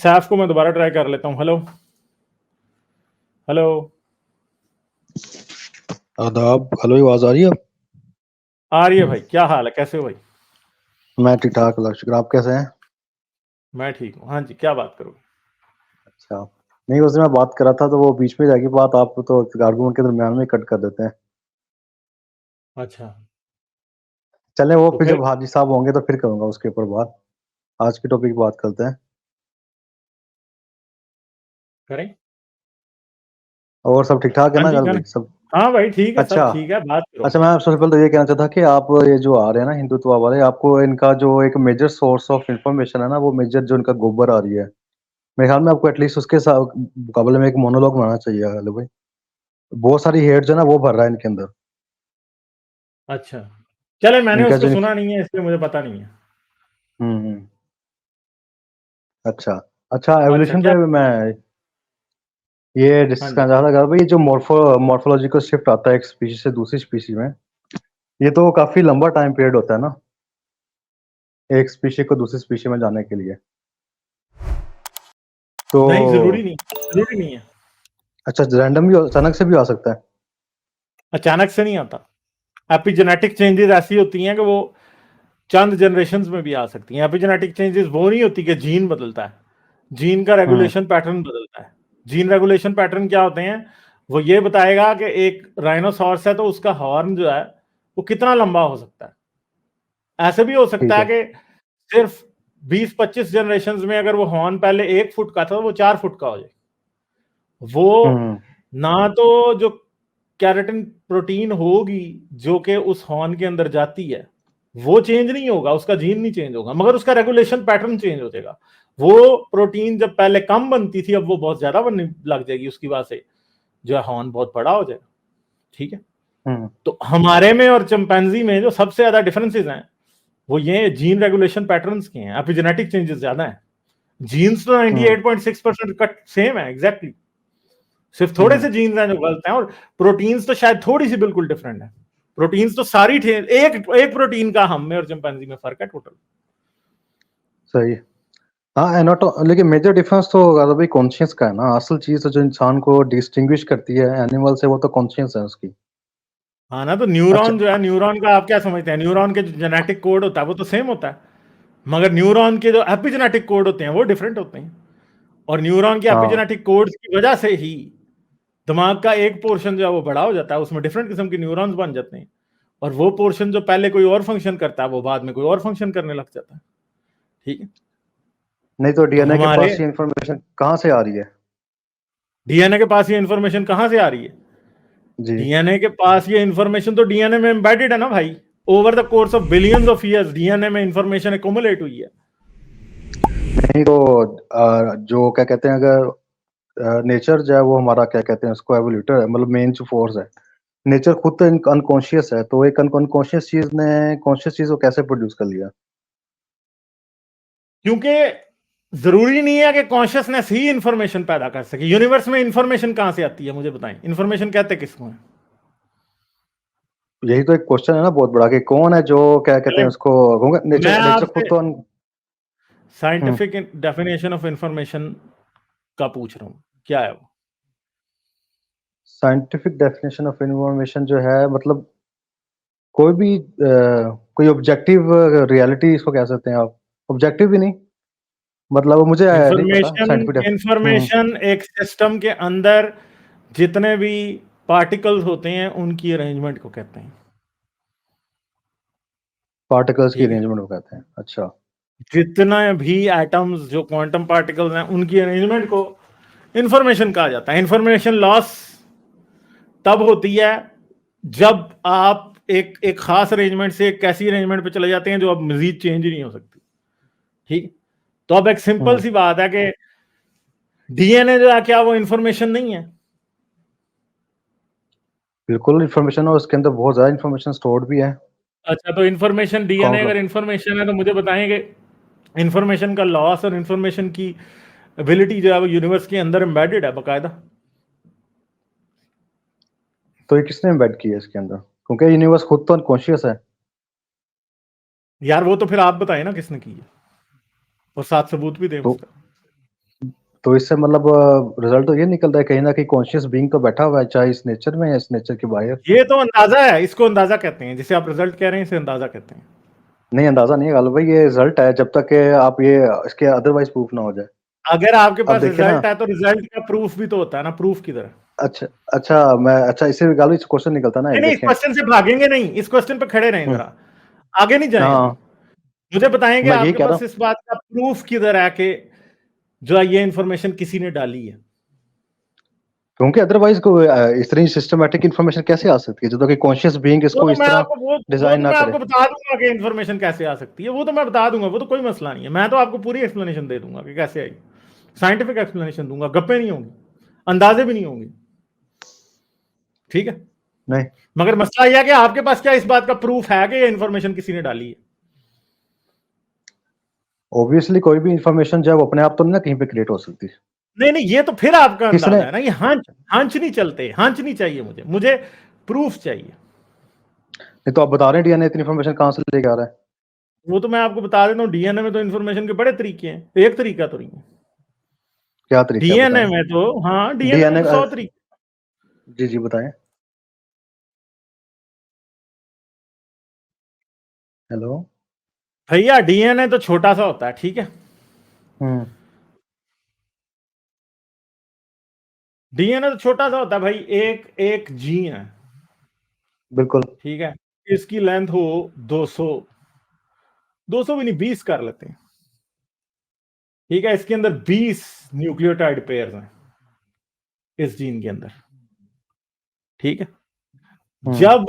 सैफ को मैं दोबारा ट्राई कर लेता हूँ। हेलो हेलो आदाब। हेलो, आवाज आ रही है? आ रही है भाई, क्या हाल है, कैसे हो भाई? मैं ठीक ठाक, अल्लाह का शुक्र। आप कैसे हैं? मैं ठीक हूँ। हाँ जी, क्या बात करोगे? अच्छा। नहीं, उस दिन मैं बात कर रहा था तो वो बीच में जाके बात आप तो आर्गुमेंट के दरमियान में कट कर देते हैं। अच्छा, चलें, वो तो फिर फिर जब हाजी साहब होंगे तो फिर करूंगा उसके ऊपर बात। आज के टॉपिक बात करते हैं। करें। और सब ठीक ठाक है हाँ ना जी घर करें। भाई सब? हाँ भाई ठीक है, सब अच्छा। ठीक है, बात करो। अच्छा, मैं सबसे पहले तो ये कहना चाहता था कि आप ये जो आ रहे हैं ना हिंदुत्व वाले, आपको इनका जो एक मेजर सोर्स ऑफ इंफॉर्मेशन है ना, वो मेजर जो इनका गोबर आ रही है, मेरे ख्याल में आपको एटलीस्ट उसके साथ मुकाबले में एक मोनोलॉग बनाना चाहिए। हेलो भाई, बहुत सारी हेड जो है ना वो भर रहा है इनके अंदर। अच्छा, चले, मैंने इनका उसको जो सुना नहीं है इसलिए मुझे पता नहीं है। हम्म। अच्छा। अच्छा, अच्छा, एवोल्यूशन क्या? पे मैं ये हाँ डिस्कस जी। करना चाह रहा था भाई, जो मॉर्फोलॉजिकल शिफ्ट आता है एक स्पीशीज से दूसरी स्पीशीज में, ये तो काफी लंबा टाइम पीरियड होता है ना, एक स्पीशी को दूसरी स्पीशी में जाने के लिए। तो नहीं, जरूरी नहीं, जरूरी नहीं है। अच्छा, रैंडम भी अचानक से भी आ सकता है? अचानक से नहीं आता। एपिजेनेटिक चेंजेस ऐसी होती हैं कि वो चंद जनरेशन्स में भी आ सकती हैं। एपिजेनेटिक चेंजेस वो नहीं होती कि जीन बदलता है, जीन का हम्म। रेगुलेशन पैटर्न बदलता है। जीन रेगुलेशन पैटर्न क्या होते हैं? वो ये बताएगा कि एक राइनोसॉर्स है तो उसका हॉर्न जो है वो कितना लंबा हो सकता है। ऐसे भी हो सकता ठीक है है। कि सिर्फ 20-25 जनरेशन में अगर वो हॉर्न पहले 1 फुट का था तो वो 4 फुट का हो जाए। वो हम्म। ना तो जो कैरेटिन प्रोटीन होगी जो कि उस हॉर्न के अंदर जाती है वो चेंज नहीं होगा, उसका जीन नहीं चेंज होगा, मगर उसका रेगुलेशन पैटर्न चेंज हो जाएगा। वो प्रोटीन जब पहले कम बनती थी अब वो बहुत ज्यादा बनने लग जाएगी, उसकी वजह से जो है हॉर्न बहुत बड़ा हो जाएगा। ठीक है। हम्म। तो हमारे में और चिंपैंजी में जो सबसे ज्यादा डिफरेंसेस हैं वो ये जीन रेगुलेशन पैटर्न्स के हैं। एपिजेनेटिक चेंजेस ज्यादा हैं। जीन्स तो हम्म। 98.6% कट सेम है एग्जैक्टली। सिर्फ थोड़े हम्म। से जीन्स हैं जो गलत हैं, और प्रोटीन्स तो शायद थोड़ी सी बिल्कुल डिफरेंट है। प्रोटीन्स तो सारी एक एक प्रोटीन का हम में और चिंपैंजी में फर्क है टोटल। सही है। हाँ, एनाटो लेकिन मेजर डिफरेंस तो अगर भाई कॉन्शियस का है ना, असल चीज तो जो इंसान को डिस्टिंग्विश करती है एनिमल से वो तो कॉन्शियस है उसकी। हाँ ना, तो अच्छा। न्यूरॉन जो है, न्यूरॉन का आप क्या समझते हैं? न्यूरॉन के जो जेनेटिक कोड होता है वो तो सेम होता है, मगर न्यूरॉन के जो एपिजेनेटिक कोड होते हैं वो डिफरेंट होते हैं। और न्यूरॉन के हाँ। एपिजेनेटिक कोड्स की वजह से ही दिमाग का एक पोर्शन जो है वो बड़ा हो जाता है, उसमें डिफरेंट किस्म के न्यूरॉन्स बन जाते हैं। और वो पोर्शन जो पहले कोई और फंक्शन करता है वो बाद में कोई और फंक्शन करने लग जाता है। ठीक है। नहीं तो तो डीएनए के हमारे पास ये इंफॉर्मेशन कहाँ से आ रही है? डीएनए के पास ये इंफॉर्मेशन कहां से आ रही है? जी। डीएनए के पास ये इंफॉर्मेशन तो डीएनए में एम्बेडेड है ना भाई। Over the course of billions of years DNA में इंफॉर्मेशन एक्युमुलेट हुई है। नहीं तो जो क्या कहते हैं, अगर नेचर जो है वो हमारा क्या कहते हैं उसको एवोल्यूटर है, मतलब मेन जो फोर्स है, नेचर खुद तो अनकॉन्शियस है, तो एक अनकॉन्शियस चीज ने कॉन्शियस चीज को कैसे प्रोड्यूस कर लिया? क्योंकि जरूरी नहीं है कि कॉन्शियसनेस ही इंफॉर्मेशन पैदा कर सके। यूनिवर्स में इंफॉर्मेशन कहां से आती है मुझे बताएं? इंफॉर्मेशन कहते किसको है? यही तो एक क्वेश्चन है ना बहुत बड़ा, कि कौन है जो क्या कहते चलें, हैं उसको, मैं नेचर नेचर खुद आपसे तो हम्म। साइंटिफिक डेफिनेशन ऑफ इंफॉर्मेशन का पूछ रहा हूं, क्या है वो? साइंटिफिक डेफिनेशन ऑफ इंफॉर्मेशन जो है, मतलब कोई भी कोई ऑब्जेक्टिव रियलिटी इसको कह सकते हैं आप। ऑब्जेक्टिव भी नहीं, मतलब मुझे नहीं पता इंफॉर्मेशन साइंटिफिक। इंफॉर्मेशन एक सिस्टम के अंदर जितने भी पार्टिकल्स होते हैं उनकी अरेंजमेंट को कहते हैं। पार्टिकल्स की ठीक है। अरेंजमेंट को कहते हैं, अच्छा। जितना भी एटम्स जो क्वांटम पार्टिकल्स हैं उनकी अरेंजमेंट को इंफॉर्मेशन कहा जाता है। इंफॉर्मेशन लॉस तब होती है जब आप एक एक खास अरेंजमेंट से एक ऐसी अरेंजमेंट पे चले जाते हैं जो अब मजीद चेंज ही नहीं हो सकती। ठीक। तो अब एक सिंपल हम्म। सी बात है कि डीएनए जो है क्या वो इंफॉर्मेशन नहीं है? बिल्कुल इंफॉर्मेशन, और उसके अंदर बहुत ज्यादा इंफॉर्मेशन स्टोर्ड भी है। अच्छा, तो इंफॉर्मेशन, डीएनए काउंट। अगर इंफॉर्मेशन है तो मुझे बताएंगे इंफॉर्मेशन का लॉस और इंफॉर्मेशन की एबिलिटी जो है वो यूनिवर्स के अंदर एम्बेडेड है बकायदा। तो ये किसने एम्बेड किया है इसके अंदर, क्योंकि यूनिवर्स खुद तो अनकॉन्शियस है। यार वो तो फिर आप बताएं ना किसने की है, और साथ सबूत भी दें तो उसका। तो इससे मतलब रिजल्ट तो ये निकलता है कहीं ना कहीं कॉन्शियस बीइंग तो बैठा हुआ है, चाहे इस नेचर में या इस नेचर के बाहर। ये तो अंदाजा है, इसको अंदाजा कहते हैं, जिसे आप रिजल्ट कह रहे हैं इसे अंदाजा कहते हैं। नहीं, अंदाजा नहीं है गालिब भाई, ये रिजल्ट है जब तक कि आप ये इसके अदरवाइज प्रूफ ना हो जाए। अगर आपके अब पास देखिए ना, रिजल्ट है तो रिजल्ट का प्रूफ भी तो होता है ना, प्रूफ की तरह। अच्छा अच्छा, मैं अच्छा इससे गालिब क्वेश्चन निकलता है ना, नहीं एक नहीं, इस देखें। क्वेश्चन से भागेंगे नहीं, इस क्वेश्चन पे खड़े रहें जरा, आगे नहीं जाएं अभी। हाँ, मुझे बताएंगे मैं यही आपके कह रहा पास हूँ, इस बात का प्रूफ किधर है कि जो है ये इंफॉर्मेशन किसी ने डाली है। क्योंकि अदरवाइज को इस तरह सिस्टमेटिक इन्फॉर्मेशन कैसे आ सकती है जब तक कि कॉन्शियस बीइंग वो इसको तो इस मैं तरह आपको वो डिजाइन तो ना मैं करे। आपको बता दूंगा कि इंफॉर्मेशन कैसे आ सकती है, वो तो मैं बता दूंगा, वो तो कोई मसला नहीं है। मैं तो आपको पूरी एक्सप्लेनेशन दे दूंगा कि कैसे आई, साइंटिफिक एक्सप्लेनेशन दूंगा, गप्पे नहीं होंगी, अंदाजे भी नहीं होंगे, ठीक है। नहीं, मगर मसला यह है कि आपके पास क्या इस बात का प्रूफ है कि ये इंफॉर्मेशन किसी ने डाली है? ऑब्वियसली कोई भी इंफॉर्मेशन जो है वो अपने आप तो नहीं ना कहीं पे क्रिएट हो सकती। नहीं नहीं, ये तो फिर आपका किसने, अंदाजा है ना, ये हंच हंच नहीं चलते, हंच नहीं चाहिए मुझे, मुझे प्रूफ चाहिए। नहीं तो आप बता रहे हैं डीएनए इतनी इंफॉर्मेशन कहाँ से लेके आ रहा है? वो तो मैं आपको बता देता हूँ, डीएनए में तो इन्फॉर्मेशन के बड़े तरीके हैं, एक तरीका तो नहीं है। क्या तरीका है डीएनए बताएं? में तो, हाँ, डीएनए में डीएनए तो 100 तरीके। जी जी बताएं। हेलो। भैया डीएनए तो छोटा सा होता है, ठीक है। हम्म। डीएनए तो छोटा सा होता है भाई, एक एक जीन है, बिल्कुल। ठीक है। इसकी लेंथ हो 200, 200 भी नहीं, 20 कर लेते हैं, ठीक है। इसके अंदर 20 न्यूक्लियोटाइड पेयर हैं इस जीन के अंदर, ठीक है। हम्म। जब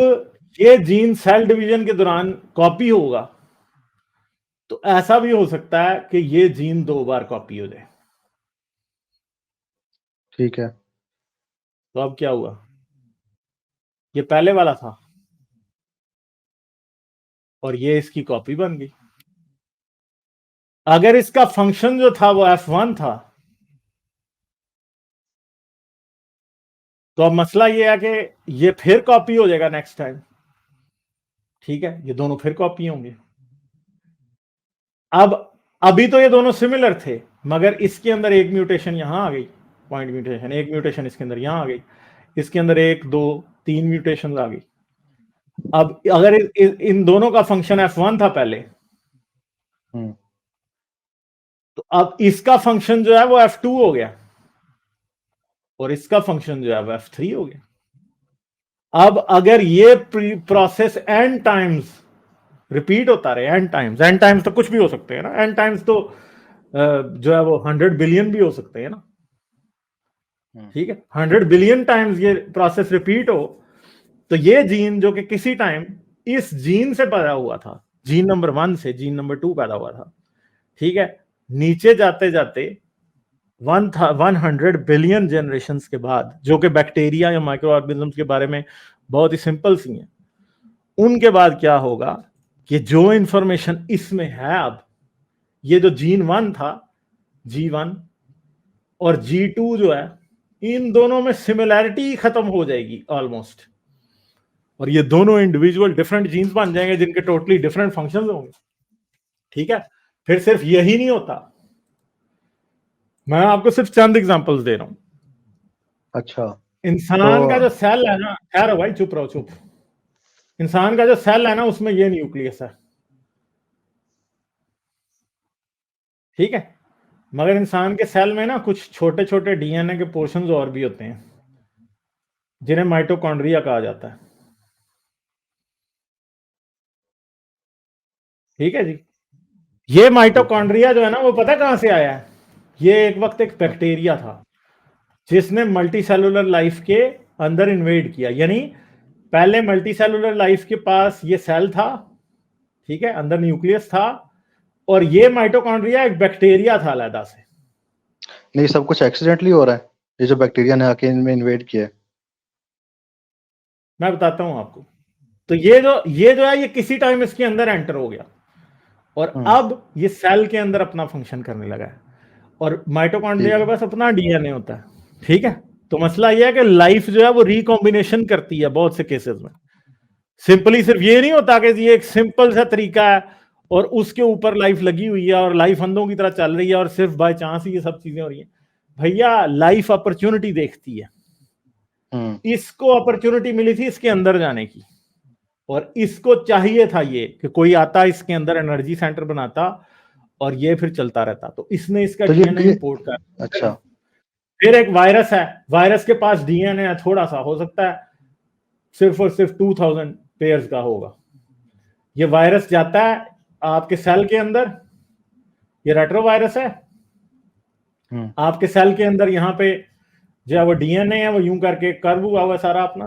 ये जीन सेल डिवीजन के दौरान कॉपी होगा तो ऐसा भी हो सकता है कि ये जीन 2 बार कॉपी हो जाए। ठीक है। तो अब क्या हुआ, ये पहले वाला था और ये इसकी कॉपी बन गई। अगर इसका फंक्शन जो था वो F1 था, तो अब मसला ये है कि ये फिर कॉपी हो जाएगा नेक्स्ट टाइम, ठीक है। ये दोनों फिर कॉपी होंगे। अब अभी तो ये दोनों सिमिलर थे, मगर इसके अंदर एक म्यूटेशन यहां आ गई, पॉइंट म्यूटेशन, एक म्यूटेशन इसके अंदर यहां आ गई, इसके अंदर 1 2 3 म्यूटेशन आ गई। अब अगर इन दोनों का फंक्शन F1 था पहले, हम्म। तो अब इसका फंक्शन जो है वो F2 हो गया और इसका फंक्शन जो है वो F3 हो गया। अब अगर ये प्रोसेस एन टाइम्स रिपीट होता रहे, एन टाइम्स तो कुछ भी हो सकते हैं ना, एन टाइम्स तो जो है वो 100 बिलियन भी हो सकते हैं ना, ठीक है। 100 बिलियन टाइम्स ये प्रोसेस रिपीट हो, तो ये जीन जो कि किसी टाइम इस जीन से पैदा हुआ था, जीन नंबर 1 से जीन नंबर 2 पैदा हुआ था, ठीक है। नीचे जाते जाते 100 बिलियन जनरेशन के बाद, जो कि बैक्टीरिया या माइक्रो ऑर्गेनिजम्स के बारे में बहुत ही सिंपल सी हैं, उनके बाद क्या होगा कि जो इंफॉर्मेशन इसमें है, अब ये जो जीन 1 था, G1 और G2 जो है, इन दोनों में सिमिलैरिटी खत्म हो जाएगी ऑलमोस्ट, और ये दोनों इंडिविजुअल डिफरेंट जीन्स बन जाएंगे जिनके टोटली डिफरेंट फंक्शंस होंगे, ठीक है। फिर सिर्फ यही नहीं होता, मैं आपको सिर्फ चंद एग्जांपल्स दे रहा हूं। अच्छा। तो इंसान का जो सेल है ना, खैर भाई चुप रहो, चुप। इंसान का जो सेल है ना, उसमें ये न्यूक्लियस है, ठीक है। मगर इंसान के सेल में ना कुछ छोटे छोटे डीएनए के पोर्शंस और भी होते हैं, जिन्हें माइटोकॉन्ड्रिया कहा जाता है, ठीक है जी। ये ठीक है। माइटोकॉन्ड्रिया जो है ना, वो पता कहां से आया है? ये एक वक्त एक बैक्टीरिया था जिसने मल्टी सेलुलर लाइफ के अंदर इन्वेड किया, यानी पहले मल्टी सेलुलर लाइफ के पास ये सेल था, ठीक है, अंदर न्यूक्लियस था, और ये माइटोकॉन्ड्रिया एक बैक्टीरिया था अलग से। नहीं, सब कुछ एक्सीडेंटली हो रहा है, ये जो बैक्टीरिया ने आके इनमें इन्वेड किया है। मैं बताता हूं आपको। तो ये जो है, ये किसी टाइम इसके अंदर एंटर हो गया और हम्म। अब ये सेल के अंदर अपना फंक्शन करने लगा है, और ठीक माइटोकॉन्ड्रिया के है। पास अपना डीएनए होता है, ठीक है। तो मसला यह है कि लाइफ जो है वो रिकॉम्बिनेशन करती है बहुत से केसेस में। सिंपली सिर्फ ये नहीं होता कि ये एक सिंपल सा तरीका है और उसके ऊपर लाइफ लगी हुई है और लाइफ अंधों की तरह चल रही है और सिर्फ बाय चांस ही ये सब चीजें हो रही हैं। भैया लाइफ अपॉर्चुनिटी देखती है। इसको अपॉर्चुनिटी मिली थी इसके अंदर जाने की, और इसको चाहिए था ये कि कोई आता इसके अंदर एनर्जी सेंटर बनाता और ये फिर चलता रहता, तो इसने इसका तो डीएनए इंपोर्ट कर। अच्छा, फिर एक वायरस है, वायरस के पास डीएनए है थोड़ा सा, हो सकता है सिर्फ और सिर्फ 2000 पेयर्स का होगा। ये वायरस जाता है आपके सेल के अंदर, ये रेट्रोवायरस है, आपके सेल के अंदर यहाँ पे जो वो डीएनए है वो यूं करके कर्व हुआ हुआ सारा अपना,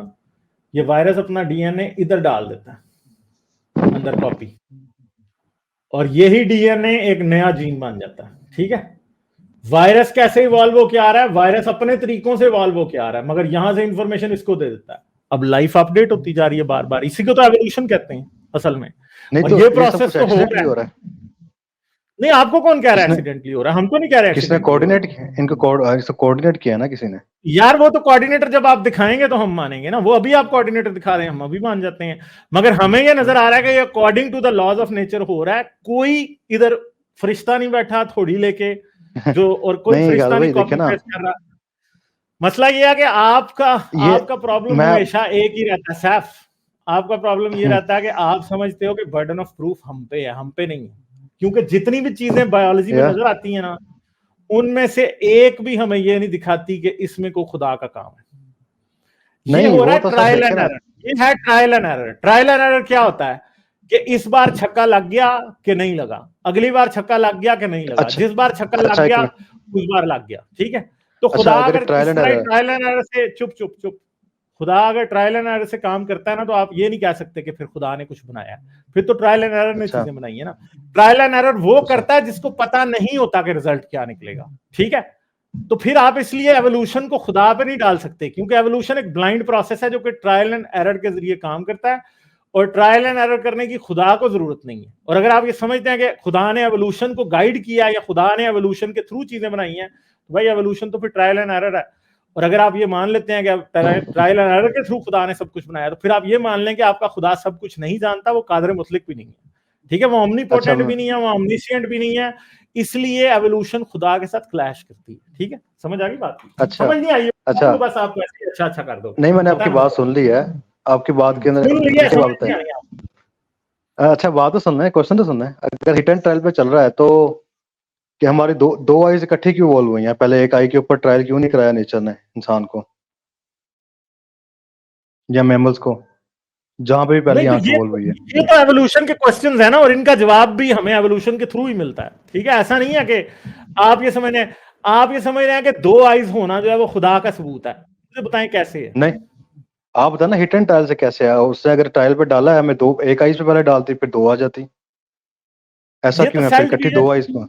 ये वायरस अपना डीएनए इधर डाल देता है अंदर कॉपी, और यही डीएनए एक नया जीन बन जाता है। ठीक है, वायरस कैसे इवॉल्व होके आ रहा है, वायरस अपने तरीकों से इवॉल्व होके आ रहा है, मगर यहां से इंफॉर्मेशन इसको दे देता है। अब लाइफ अपडेट होती जा रही है बार बार, इसी को तो एवोल्यूशन कहते हैं असल में। नहीं और तो ये प्रोसेस तो हो रहा है। नहीं, आपको कौन कह रहा है एक्सीडेंटली हो रहा है? हमको नहीं कह रहे। किसने कोऑर्डिनेट किया इनको? कोऑर्डिनेट किया ना किसी ने यार। वो तो कोऑर्डिनेटर जब आप दिखाएंगे तो हम मानेंगे ना। वो अभी आप कोऑर्डिनेटर दिखा रहे हैं, हम अभी मान जाते हैं, मगर हमें ये नजर आ रहा है कि ये according to the laws of nature हो रहा है। कोई इधर फरिश्ता नहीं बैठा थोड़ी लेके जो, और कोई फरिश्ता नहीं कॉपी पेस्ट कर रहा। मसला ये है कि आपका प्रॉब्लम हमेशा एक ही रहता है सैफ। आपका प्रॉब्लम ये रहता है कि आप समझते हो कि बर्डन ऑफ प्रूफ हम पे है, हम पे नहीं है। क्योंकि जितनी भी चीजें बायोलॉजी में नजर आती हैं ना, उनमें से एक भी हमें ये नहीं दिखाती कि इसमें कोई खुदा का काम है। ये हो रहा है ट्रायल एंड एरर। ये है trial and error. Trial and error क्या होता है कि इस बार छक्का लग गया कि नहीं लगा, अगली बार छक्का लग गया कि नहीं लगा, जिस बार छक्का लग गया उस बार लग गया। ठीक है, तो खुदा अगर ट्रायल एंड एरर से चुप खुदा अगर ट्रायल एंड एरर से काम करता है ना, तो आप ये नहीं कह सकते कि फिर खुदा ने कुछ बनाया, फिर तो ट्रायल एंड एरर ने चीजें बनाई है ना। ट्रायल एंड एरर वो करता है जिसको पता नहीं होता कि रिजल्ट क्या निकलेगा। ठीक है, तो फिर आप इसलिए एवोल्यूशन को खुदा पे नहीं डाल सकते, क्योंकि एवोल्यूशन एक ब्लाइंड प्रोसेस है जो कि ट्रायल एंड एरर के जरिए काम करता है, और ट्रायल एंड एरर करने की खुदा को जरूरत नहीं है। और अगर आप ये समझते हैं कि खुदा ने एवोल्यूशन को गाइड किया या खुदा ने एवोल्यूशन के थ्रू चीजें बनाई हैं, तो भाई एवोल्यूशन तो फिर ट्रायल एंड एरर है। और अगर आप ये मान लेते हैं कि ट्रायल एंड एरर के थ्रू खुदा ने सब कुछ बनाया, तो फिर आप ये मान लें कि आपका खुदा सब कुछ नहीं जानता, वो कादर मुतलिक भी नहीं है। ठीक है, वो ओमनीपोटेंट भी नहीं है, वो ओमनिशिएंट भी नहीं है, इसलिए एवोल्यूशन खुदा के साथ क्लैश करती है। ठीक है, समझ आ गई बात? अच्छा, समझ नहीं आई? अच्छा, तो बस आप वैसे अच्छा कर दो। नहीं, मैंने आपकी बात सुन ली है। आपकी बात के अंदर अच्छा, बात तो सुनना है, क्वेश्चन तो सुनना है। अगर हिट एंड ट्रायल पे चल रहा है तो कि हमारी दो आईज इकट्ठी क्यों इवॉल्व हुई हैं? पहले एक आई के ऊपर ट्रायल क्यों नहीं कराया नेचर ने इंसान को या मैमल्स को, जहां पे भी पहले आंख इवॉल्व हुई है? ये तो एवोल्यूशन के क्वेश्चंस है ना, और इनका जवाब भी हमें एवोल्यूशन के थ्रू ही मिलता है। ठीक है, ऐसा नहीं है कि आप ये समझ रहे हैं कि दो आईज होना जो है वो खुदा का सबूत है। मुझे बताएं कैसे है? नहीं, आप बताए ना हिट एंड ट्रायल से कैसे है? उससे अगर ट्रायल पे डाला है, हमें एक आईज पे पहले डालती फिर दो आ जाती, ऐसा क्यों है? फिर इकट्ठी दो आईज में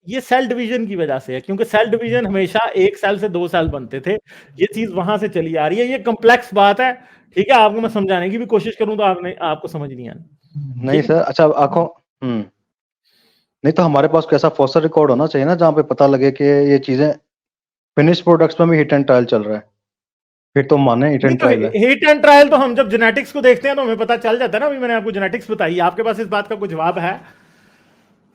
ये सेल डिवीजन की वजह से है, क्योंकि सेल डिवीजन हमेशा एक सेल से दो सेल बनते थे। ये चीज वहां से चली आ रही है। ये कॉम्प्लेक्स बात है। ठीक है, आपको मैं समझाने की भी कोशिश करूं तो आपको समझ नहीं आनी। नहीं सर, अच्छा आंखों नहीं तो हमारे पास कैसा फॉसिल रिकॉर्ड होना चाहिए ना, जहाँ पे पता लगे कि ये चीजें फिनिश प्रोडक्ट्स में भी हिट एंड ट्रायल चल रहा है, फिर तो माने हिट एंड ट्रायल है। हिट एंड ट्रायल तो हम जब जेनेटिक्स को देखते हैं तो हमें पता चल जाता है ना। अभी मैंने आपको जेनेटिक्स बताई, आपके पास इस बात का कोई जवाब है?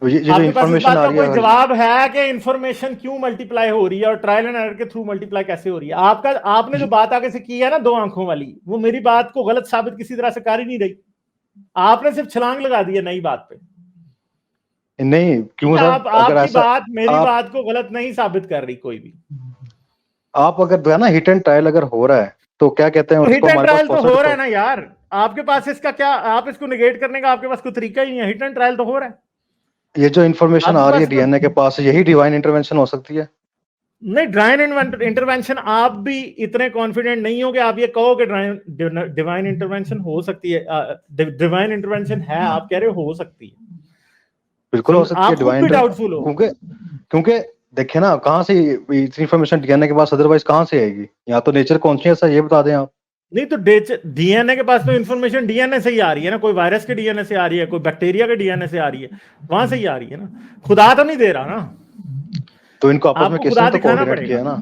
ये जो इंफॉर्मेशन आ रही है, जवाब है कि इंफॉर्मेशन क्यों मल्टीप्लाई हो रही है और ट्रायल एंड एरर के थ्रू मल्टीप्लाई कैसे हो रही है? आपने जो बात आगे से की है ना दो आंखों वाली, वो मेरी बात को गलत साबित किसी तरह से कर ही नहीं रही। आपने सिर्फ छलांग लगा दी है नई बात पे। नहीं क्यों सर? आपकी बात मेरी बात को गलत नहीं साबित कर रही कोई भी। आप अगर जो है ना हिट एंड ट्रायल अगर हो रहा है तो क्या कहते हैं उसको? हिट एंड ट्रायल तो हो रहा है ना यार। आपके पास इसका क्या, आप इसको निगेट करने का आपके पास कोई तरीका ही नहीं है। हिट एंड ट्रायल तो हो रहा है। ये जो इन्फॉर्मेशन आ रही है डीएनए के पास, यही डिवाइन इंटरवेंशन हो सकती है? नहीं, डिवाइन इंटरवेंशन आप भी इतने कॉन्फिडेंट नहीं हो कि आप ये कहो कि डिवाइन इंटरवेंशन हो सकती है। डिवाइन इंटरवेंशन है, आप कह रहे हो सकती है, बिल्कुल हो सकती है डिवाइन। डाउटफुल हो क्योंकि देखिए ना, कहां से इतनी इंफॉर्मेशन डीएनए के पास अदरवाइज कहां से आएगी? या तो नेचर कॉन्शियस है, ये बता दें आप। नहीं तो डीएनए के पास तो इंफॉर्मेशन डीएनए से ही आ रही है ना। कोई वायरस के डीएनए से आ रही है, कोई बैक्टीरिया के डीएनए से आ रही है, वहां से ही आ रही है ना। खुदा तो नहीं दे रहा ना। तो इनको आपस में किसने तो कोऑर्डिनेट किया ना,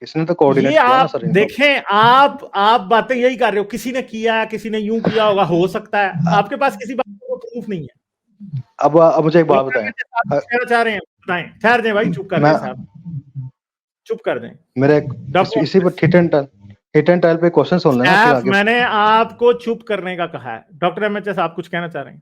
किसने तो कोऑर्डिनेट किया ना सर। देखें, आप बातें यही कर रहे हो, किसी ने किया, किसी ने यूं किया होगा, हो सकता है। आपके पास किसी बात का प्रूफ नहीं है। अब मुझे एक बात बताएं, चाह रहे हैं, बताएं। ठहर जाए भाई, चुप कर रहे साहब। चुप कर दें मेरे डॉक्टर। इसी पर हिट एंड टाइल पे क्वेश्चन सुन लेना फिर आगे। मैंने आपको चुप करने का कहा है। डॉक्टर एमएचएस आप कुछ कहना चाह रहे हैं?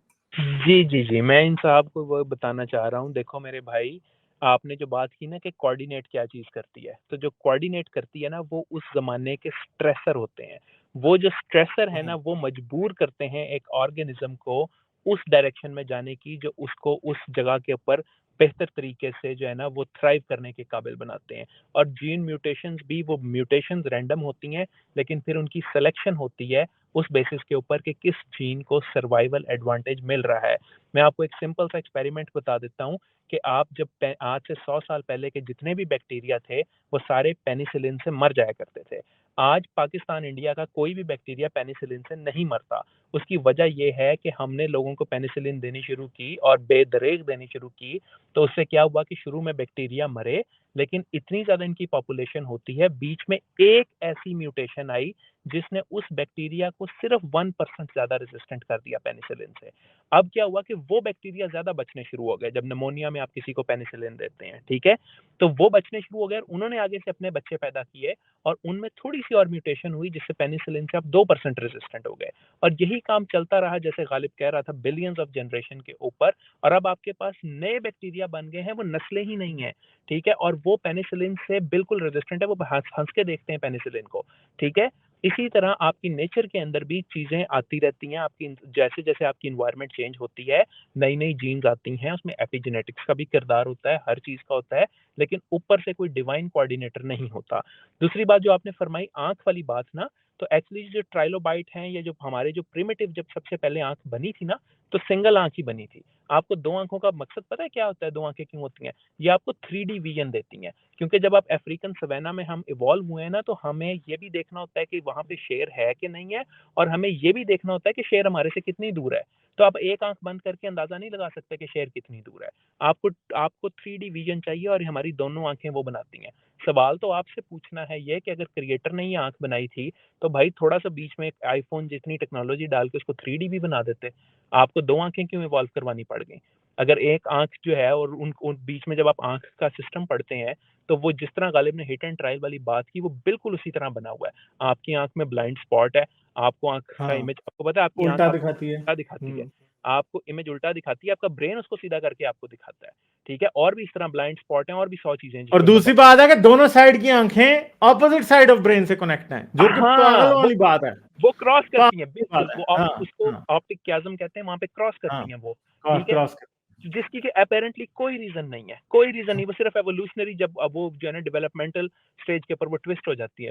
जी जी जी, मैं इन साहब को वो बताना चाह रहा हूँ। देखो मेरे भाई, आपने जो बात की ना कि कोऑर्डिनेट क्या चीज़ करती है, तो जो कोऑर्डिनेट करती है ना वो उस ज़माने के स्ट्रेसर होते हैं। वो जो स्ट्रेसर है ना वो मजबूर करते हैं एक ऑर्गेनिज्म को उस डायरेक्शन में जाने की जो उसको उस जगह के ऊपर बेहतर तरीके से जो है ना वो थ्राइव करने के काबिल बनाते हैं। और जीन म्यूटेशंस भी, वो म्यूटेशंस रैंडम होती हैं, लेकिन फिर उनकी सिलेक्शन होती है उस बेसिस के ऊपर कि किस जीन को सर्वाइवल एडवांटेज मिल रहा है। मैं आपको एक सिंपल सा एक्सपेरिमेंट बता देता हूँ कि आप जब आज से 100 साल पहले के जितने भी बैक्टीरिया थे वो सारे पेनिसिलिन से मर जाया करते थे। आज पाकिस्तान, इंडिया का कोई भी बैक्टीरिया पेनिसिलिन से नहीं मरता। उसकी वजह यह है कि हमने लोगों को पेनिसिलिन देनी शुरू की और बेदरेग देनी शुरू की। तो उससे क्या हुआ कि शुरू में बैक्टीरिया मरे, लेकिन इतनी ज्यादा इनकी पॉपुलेशन होती है, बीच में एक ऐसी म्यूटेशन आई जिसने उस बैक्टीरिया को सिर्फ 1% ज्यादा रेजिस्टेंट कर दिया पेनिसिलिन से। अब क्या हुआ कि वो बैक्टीरिया ज्यादा बचने शुरू हो गए। जब निमोनिया में आप किसी को पेनिसिलिन देते हैं, ठीक है, तो वो बचने शुरू हो गए। उन्होंने आगे से अपने बच्चे पैदा किए और उनमें थोड़ी सी और म्यूटेशन हुई जिससे पेनिसिलिन से आप 2% रेजिस्टेंट हो गए। और यही काम चलता रहा, जैसे गालिब कह रहा था, बिलियंस ऑफ जनरेशन के ऊपर। और अब आपके पास नए बैक्टीरिया बन गए हैं, वो नस्लें ही नहीं है, ठीक है, और वो पेनिसिलिन से बिल्कुल रेजिस्टेंट है। वो हंस के देखते हैं पेनिसिलिन को, ठीक है। इसी तरह आपकी नेचर के अंदर भी चीजें आती रहती हैं। आपकी जैसे जैसे आपकी इन्वायरमेंट चेंज होती है, नई नई जीन्स आती हैं, उसमें एपिजेनेटिक्स का भी किरदार होता है, हर चीज का होता है, लेकिन ऊपर से कोई डिवाइन कोऑर्डिनेटर नहीं होता। दूसरी बात जो आपने फरमाई आंख वाली बात ना, तो एक्चुअली जो ट्राइलोबाइट हैं, ये जो हमारे जो प्रिमिटिव जब सबसे पहले आंख बनी थी ना, तो सिंगल आंख ही बनी थी। आपको दो आंखों का मकसद पता है क्या होता है? दो आंखें क्यों होती हैं? ये आपको 3D विजन देती हैं। क्योंकि जब आप अफ्रीकन सवेना में हम इवॉल्व हुए हैं ना, तो हमें ये भी देखना होता है कि वहां पे शेर है कि नहीं है, और हमें ये भी देखना होता है कि शेर हमारे से कितनी दूर है। तो आप एक आंख बंद करके अंदाजा नहीं लगा सकते कि शेर कितनी दूर है। आपको आपको 3D विजन चाहिए, और हमारी दोनों आंखें वो बनाती हैं। सवाल तो आपसे पूछना है ये कि अगर क्रिएटर ने ये आंख बनाई थी, तो भाई थोड़ा सा बीच में एक आईफोन जितनी टेक्नोलॉजी डाल के उसको 3D भी बना देते। आपको दो आंखें क्यों इवॉल्व करवानी पड़ गई? अगर एक आंख जो है, और उन बीच में जब आप आंख का सिस्टम पढ़ते हैं, तो वो जिस तरह गालिब ने हिट एंड ट्रायल वाली बात की, वो बिल्कुल उसी तरह बना हुआ है। आपकी आंख में ब्लाइंड स्पॉट है, आपको आंख का हाँ, इमेज, आपको पता है आपकी आंख उल्टा आपको दिखाती है। उल्टा दिखाती है, आपको इमेज उल्टा दिखाती है, आपका ब्रेन उसको सीधा करके आपको दिखाता है, ठीक है। और भी इस तरह ब्लाइंड स्पॉट है, और भी 100 चीजें और जिसको दूसरी बात है कि दोनों साइड की आंखें ऑपोजिट साइड ऑफ ब्रेन से कनेक्ट हैं, जो कि हाँ, पागल वाली बात है। वो क्रॉस करती हैं, पागल बिल्कुल। बात है। वो हाँ, उसको हाँ, ऑप्टिक क्याज्म कहते हैं, वहां पे क्रॉस हाँ, करती हैं वो, क्रॉस ठीक है। क्रॉस कर। जिसकी कि अपेरेंटली कोई रीजन नहीं है, कोई रीजन नहीं, वो सिर्फ एवोल्यूशनरी, जब अब वो जो है ना डेवलपमेंटल स्टेज के ऊपर वो ट्विस्ट हो जाते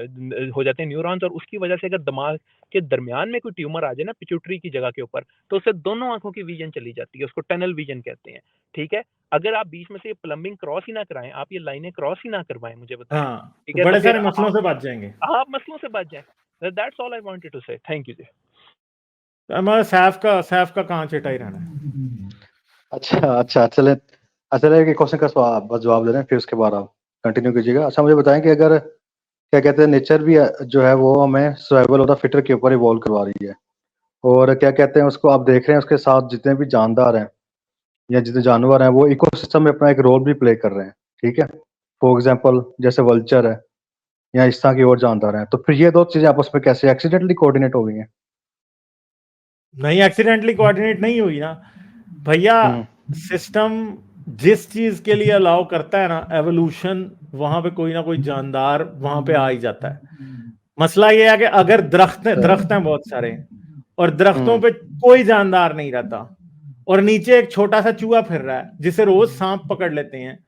हैं न्यूरॉन्स, और उसकी वजह से अगर दिमाग के दरमियान में कोई ट्यूमर आ जाए ना पिट्यूटरी की जगह के ऊपर, तो उससे दोनों आंखों की विजन चली जाती है, उसको टनल विजन कहते हैं, ठीक है। अगर आप बीच में से ये प्लम्बिंग क्रॉस ही ना कराएं, आप ये लाइनें क्रॉस ही ना करवाएं, मुझे बताएं, हाँ, ठीक तो है, तो बड़े फिर सारे मसलों से बच जाएंगे। आप मसलों से बच जाए। That's all I wanted to say. Thank you जी। हमारा सैफ का कहाँ चिटा ही रहना है। अच्छा अच्छा, चले चले एक क्वेश्चन का बस जवाब दे रहे हैं, फिर उसके बाद आप कंटिन्यू कीजिएगा। अच्छा, मुझे बताएं कि अगर क्या कहते हैं नेचर भी जो है वो हमें सर्वाइवल ऑफ द फिटर के ऊपर इवॉल्व करवा रही है, और क्या कहते हैं उसको आप देख रहे हैं उसके साथ जितने भी जानदार हैं या जितने जानवर हैं वो इकोसिस्टम में अपना एक रोल भी प्ले कर रहे हैं, ठीक है। फॉर एग्जांपल जैसे वल्चर है या इस तरह की और जानदार हैं, तो फिर ये दो चीजें आपस में कैसे एक्सीडेंटली कोऑर्डिनेट हो गई हैं? नहीं, एक्सीडेंटली कोऑर्डिनेट नहीं हुई ना भैया। सिस्टम जिस चीज के लिए अलाउ करता है ना एवोल्यूशन, वहां पे कोई ना कोई जानदार वहां पे आ ही जाता है। मसला ये है कि अगर दरख्त हैं बहुत सारे, और दरख्तों पे कोई जानदार नहीं रहता, और नीचे एक छोटा सा चूहा फिर रहा है जिसे रोज सांप पकड़ लेते हैं,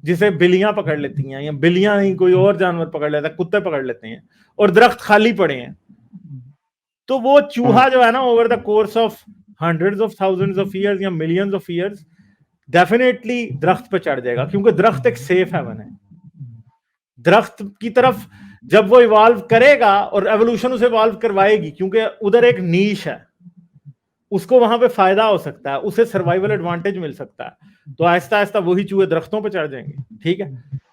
जिसे बिल्लियां पकड़ लेती हैं, या बिल्लियां नहीं कोई और जानवर पकड़ लेता है, कुत्ते पकड़ लेते हैं, और दरख्त खाली पड़े हैं, तो वो चूहा जो है ना over the course of hundreds of thousands of years या मिलियंस ऑफ ईयर्स डेफिनेटली दरख्त पे चढ़ जाएगा, क्योंकि दरख्त एक सेफ हेवन है। दरख्त की तरफ जब वो इवॉल्व करेगा, और एवोल्यूशन उसे इवॉल्व करवाएगी, क्योंकि उधर एक नीश है, उसको वहां पे फायदा हो सकता है, उसे सर्वाइवल एडवांटेज मिल सकता है, तो आहिस्ता आहिस्ता वही चूहे दरख्तों पे चढ़ जाएंगे, ठीक है।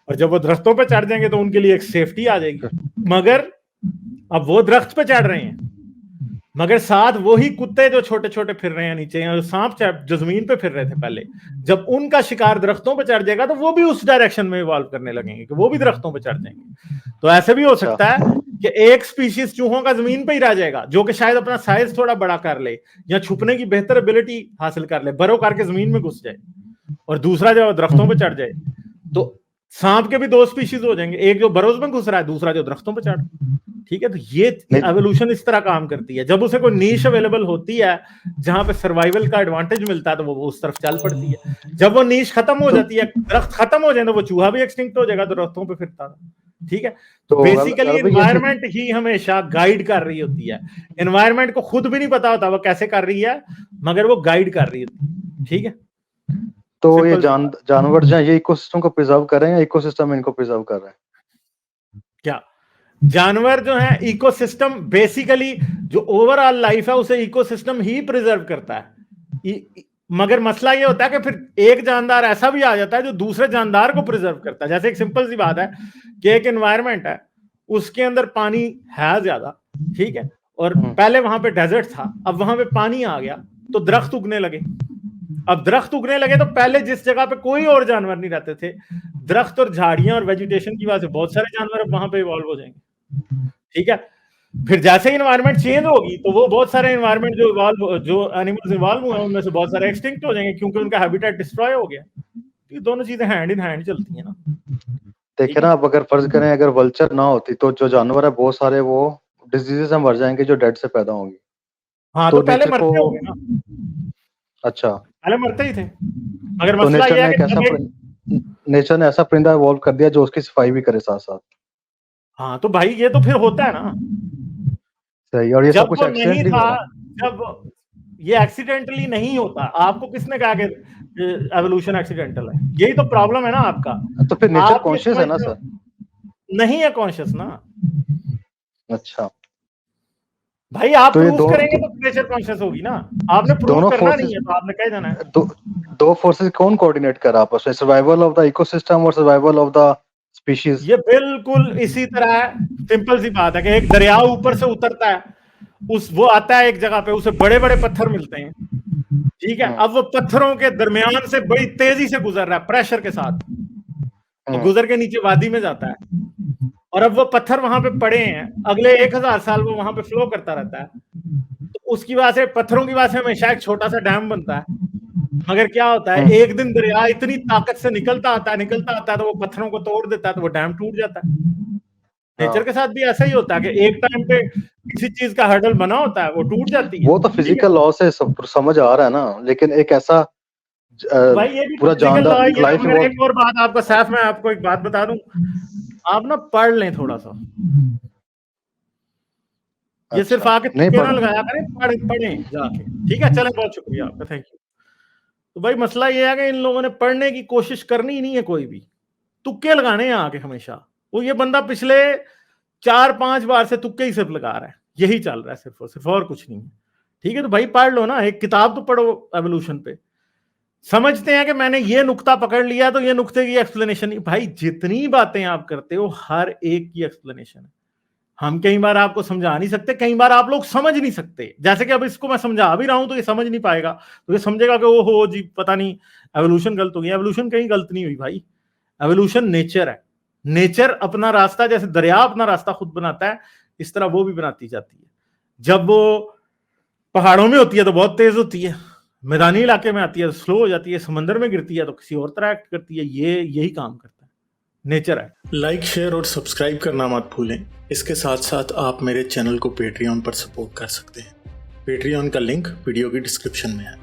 और जब वो दरख्तों पे चढ़ जाएंगे तो उनके लिए एक सेफ्टी आ जाएगी। मगर अब वो दरख्त पे चढ़ रहे हैं, मगर साथ वही कुत्ते जो छोटे छोटे फिर रहे हैं नीचे, या सांप जो जमीन पे फिर रहे थे पहले, जब उनका शिकार दरख्तों पे चढ़ जाएगा तो वो भी उस डायरेक्शन में इवॉल्व करने लगेंगे कि वो भी दरख्तों पे चढ़ जाएंगे। तो ऐसे भी हो सकता है कि एक स्पीशीज चूहों का जमीन पे ही रह जाएगा, जो कि शायद अपना साइज थोड़ा बड़ा कर ले या छुपने की बेहतर एबिलिटी हासिल कर ले, बरो करके जमीन में घुस जाए, और दूसरा जो दरख्तों पे चढ़ जाए। तो सांप के भी दो स्पीशीज हो जाएंगे, एक जो बरोज में घुस रहा है, दूसरा जो दरख्तों पे चढ़। ठीक है, तो ये एवोल्यूशन इस तरह काम करती है। जब उसे कोई नीश अवेलेबल होती है जहां पे सर्वाइवल का एडवांटेज मिलता है तो वो उस तरफ चल पड़ती है। जब वो नीश खत्म हो जाती है, दरख्त खत्म हो जाए तो वो चूहा भी एक्सटिंक्ट हो जाएगा, दरख्तों पे फिरता था। ठीक है, तो बेसिकली एनवायरनमेंट ही हमेशा गाइड कर रही होती है। एनवायरनमेंट को खुद भी नहीं पता होता वो कैसे कर रही है, मगर वो गाइड कर रही होती है। ठीक है, तो ये जानवर जो है ये इकोसिस्टम को प्रिजर्व कर रहे हैं या इकोसिस्टम इनको प्रिजर्व कर रहे हैं? क्या जानवर जो है इकोसिस्टम, बेसिकली जो ओवरऑल लाइफ है उसे इकोसिस्टम ही प्रिजर्व करता है। मगर मसला ये होता है कि फिर एक जानदार ऐसा भी आ जाता है जो दूसरे जानदार को प्रिजर्व करता है। जैसे एक सिंपल सी बात है कि एक एनवायरनमेंट है, उसके अंदर पानी है ज्यादा, ठीक है, और पहले वहां पे डेजर्ट था, अब वहां पे पानी आ गया तो दरख्त उगने लगे। अब दरख्त उगने लगे तो पहले जिस जगह पे कोई और जानवर नहीं रहते थे, दरख्त और झाड़ियां और वेजिटेशन की वजह से बहुत सारे जानवर अब वहां पे इवॉल्व हो जाएंगे। ठीक है, फिर जैसे ही एनवायरनमेंट चेंज होगी तो वो बहुत सारे एनवायरनमेंट जो एनिमल्स इवॉल्व हुए हैं उनमें से बहुत सारे एक्सटिंक्ट हो जाएंगे क्योंकि उनका हैबिटेट डिस्ट्रॉय हो गया। ये दोनों चीजें हैंड इन हैंड चलती हैं ना। देखिए ना, अब अगर फर्ज करें अगर वल्चर ना होती तो जो जानवर है बहुत सारे वो डिजीजेस से मर जाएंगे जो डेड से पैदा होंगी। हाँ, तो पहले मरते होंगे ना। अच्छा, पहले मरते ही थे, मगर मसला ये है कि नेचर ने ऐसा परिंदा इवॉल्व कर दिया जो उसकी सफाई भी करे साथ साथ। हाँ, तो भाई ये तो फिर होता है ना। सही, और ये सब कुछ एक्सीडेंटली था, जब ये एक्सीडेंटली नहीं होता। आपको किसने कहा कि एवोल्यूशन एक्सीडेंटल है? यही तो प्रॉब्लम है ना आपका। तो फिर नेचर कॉन्शियस है ना सर? नहीं है कॉन्शियस ना। अच्छा भाई, आप तो प्रूव करेंगे तो नेचर कॉन्शियस होगी ना। आपने प्रूव करना नहीं है तो आपने कह जाना है। दो फोर्सेस कौन कोऑर्डिनेट कर रहा है आपस में? सर्वाइवल ऑफ द इकोसिस्टम और सर्वाइवल ऑफ द स्पीशीज। ये बिल्कुल इसी तरह है, सिंपल सी बात है कि एक दरिया ऊपर से उतरता है, वो आता है एक जगह पे, उसे बड़े बड़े पत्थर मिलते हैं। ठीक है, अब वो पत्थरों के दरमियान से बड़ी तेजी से गुजर रहा है प्रेशर के साथ, तो गुजर के नीचे वादी में जाता है, और अब वो पत्थर वहां पे पड़े हैं, अगले 1000 साल वो वहां पे फ्लो करता रहता है। तो उसकी वजह से, पत्थरों की वजह से हमेशा एक छोटा सा डैम बनता है। मगर क्या होता है, एक दिन दरिया इतनी ताकत से निकलता आता है तो वो पत्थरों को तोड़ देता है, तो वो डैम टूट जाता है। नेचर के साथ भी ऐसा ही होता है कि एक टाइम पे किसी चीज का हर्डल बना होता है, वो टूट जाती है। वो तो फिजिकल लॉ से समझ आ रहा है ना, लेकिन एक ऐसा भाई ये भी पूरा जानदार लाइफ। एक और बात आपको सैफ, मैं आपको एक बात बता दूं, आप ना पढ़ लें थोड़ा सा। ये सिर्फ आके तुक्के ना लगाया करें, पढ़ें जाके। ठीक है, चलें, बहुत शुक्रिया आपका, थैंक यू। तो भाई मसला ये है कि इन लोगों ने पढ़ने की कोशिश करनी ही नहीं है, कोई भी तुक्के लगाने हैं आके हमेशा। वो ये बंदा पिछले 4-5 बार से तुक्के ही सिर्फ लगा रहा है, यही चल रहा है सिर्फ और कुछ नहीं है। ठीक है, तो भाई पढ़ लो ना, एक किताब तो पढ़ो एवोल्यूशन पे। समझते हैं कि मैंने ये नुक्ता पकड़ लिया तो ये नुक्ते की एक्सप्लेनेशन नहीं। भाई जितनी बातें आप करते हो हर एक की एक्सप्लेनेशन है। हम कई बार आपको समझा नहीं सकते, कई बार आप लोग समझ नहीं सकते। जैसे कि अब इसको मैं समझा भी रहा हूं तो ये समझ नहीं पाएगा, तो ये समझेगा कि ओहो जी पता नहीं एवोल्यूशन गलत हो गई। एवोल्यूशन कहीं गलत नहीं हुई भाई, एवोल्यूशन नेचर है। नेचर अपना रास्ता, जैसे दरिया अपना रास्ता खुद बनाता है, इस तरह वो भी बनाती जाती है। जब वो पहाड़ों में होती है तो बहुत तेज होती है, मैदानी इलाके में आती है तो स्लो हो जाती है, समंदर में गिरती है तो किसी और तरह एक्ट करती है। ये यही काम करता है, नेचर है। लाइक, शेयर और सब्सक्राइब करना मत भूलें। इसके साथ साथ आप मेरे चैनल को पेट्रियन पर सपोर्ट कर सकते हैं। पेट्रियन का लिंक वीडियो की डिस्क्रिप्शन में है।